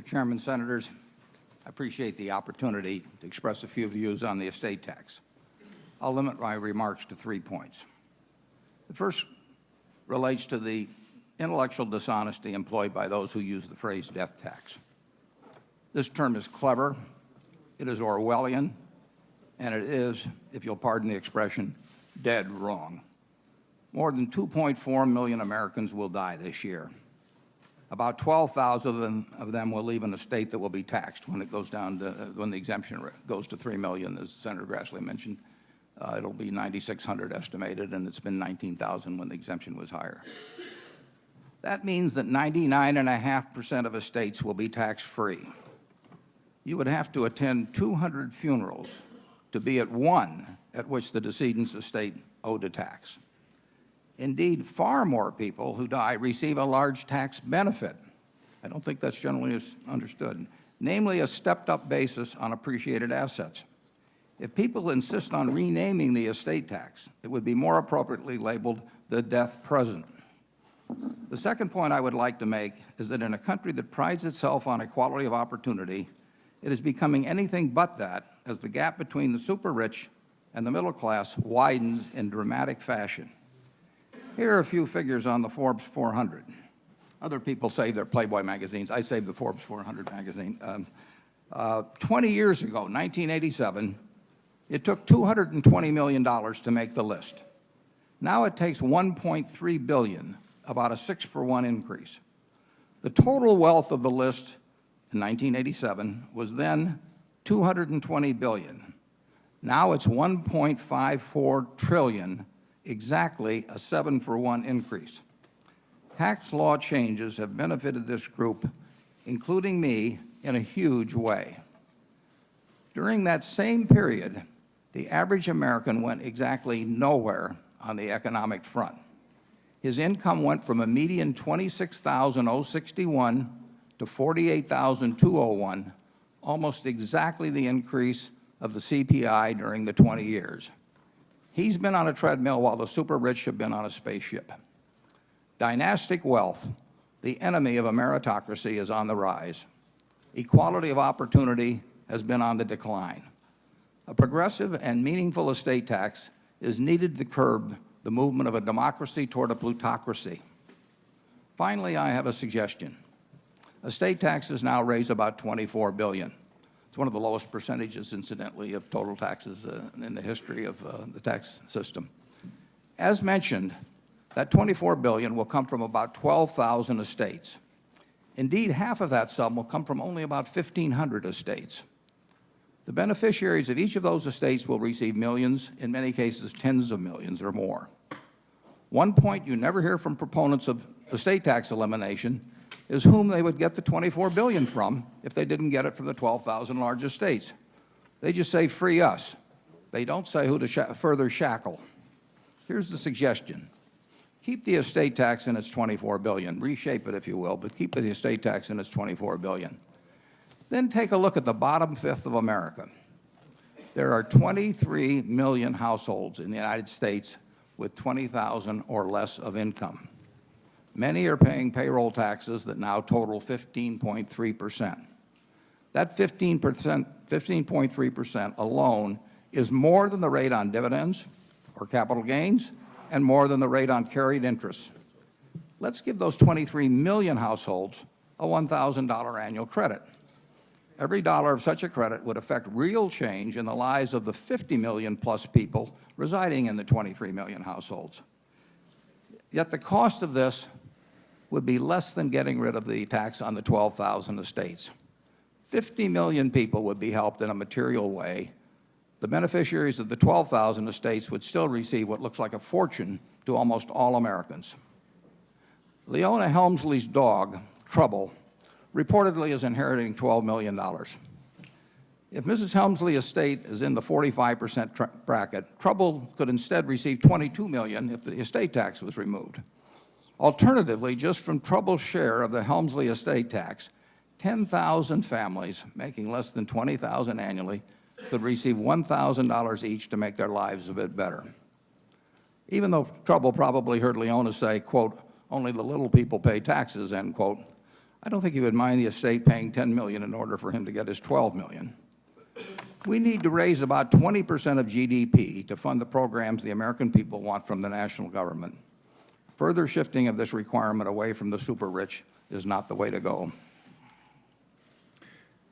Chairman, Senators, I appreciate the opportunity to express a few views on the estate tax. I'll limit my remarks to 3 points. The first relates to the intellectual dishonesty employed by those who use the phrase death tax. This term is clever, it is Orwellian, and it is, if you'll pardon the expression, dead wrong. More than 2.4 million Americans will die this year. About 12,000 of them will leave an estate that will be taxed when it goes down to, when the exemption goes to 3 million, as Senator Grassley mentioned. It'll be 9,600 estimated, and it's been 19,000 when the exemption was higher. That means that 99.5% of estates will be tax-free. You would have to attend 200 funerals to be at one at which the decedent's estate owed a tax. Indeed, far more people who die receive a large tax benefit. I don't think that's generally understood, namely a stepped-up basis on appreciated assets. If people insist on renaming the estate tax, it would be more appropriately labeled the death present. The second point I would like to make is that in a country that prides itself on equality of opportunity, it is becoming anything but that as the gap between the super-rich and the middle class widens in dramatic fashion. Here are a few figures on the Forbes 400. Other people say they're Playboy magazines. I say the Forbes 400 magazine. 20 years ago, 1987, it took $220 million to make the list. Now it takes $1.3 billion, about a 6-for-1 increase. The total wealth of the list in 1987 was then $220 billion. Now it's $1.54 trillion, exactly a 7-for-1 increase. Tax law changes have benefited this group, including me, in a huge way. During that same period, the average American went exactly nowhere on the economic front. His income went from a median $26,061 to $48,201, almost exactly the increase of the CPI during the 20 years. He's been on a treadmill while the super-rich have been on a spaceship. Dynastic wealth, the enemy of a meritocracy, is on the rise. Equality of opportunity has been on the decline. A progressive and meaningful estate tax is needed to curb the movement of a democracy toward a plutocracy. Finally, I have a suggestion. Estate taxes now raise about $24 billion. It's one of the lowest percentages, incidentally, of total taxes in the history of the tax system. As mentioned, that $24 billion will come from about 12,000 estates. Indeed, half of that sum will come from only about 1,500 estates. The beneficiaries of each of those estates will receive millions, in many cases tens of millions or more. One point you never hear from proponents of estate tax elimination is whom they would get the $24 billion from if they didn't get it from the 12,000 largest states. They just say, free us. They don't say who to further shackle. Here's the suggestion. Keep the estate tax in its $24 billion. Reshape it, if you will, but keep the estate tax in its $24 billion. Then take a look at the bottom fifth of America. There are 23 million households in the United States with 20,000 or less of income. Many are paying payroll taxes that now total 15.3%. That 15.3% alone is more than the rate on dividends or capital gains and more than the rate on carried interest. Let's give those 23 million households a $1,000 annual credit. Every dollar of such a credit would affect real change in the lives of the 50 million plus people residing in the 23 million households. Yet the cost of this would be less than getting rid of the tax on the 12,000 estates. 50 million people would be helped in a material way. The beneficiaries of the 12,000 estates would still receive what looks like a fortune to almost all Americans. Leona Helmsley's dog, Trouble, reportedly is inheriting $12 million. If Mrs. Helmsley's estate is in the 45% bracket, Trouble could instead receive $22 million if the estate tax was removed. Alternatively, just from Trouble's share of the Helmsley estate tax, 10,000 families making less than $20,000 annually could receive $1,000 each to make their lives a bit better. Even though Trouble probably heard Leona say, quote, only the little people pay taxes, end quote, I don't think he would mind the estate paying $10 million in order for him to get his $12 million. We need to raise about 20% of GDP to fund the programs the American people want from the national government. Further shifting of this requirement away from the super rich is not the way to go.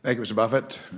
Thank you, Mr. Buffett.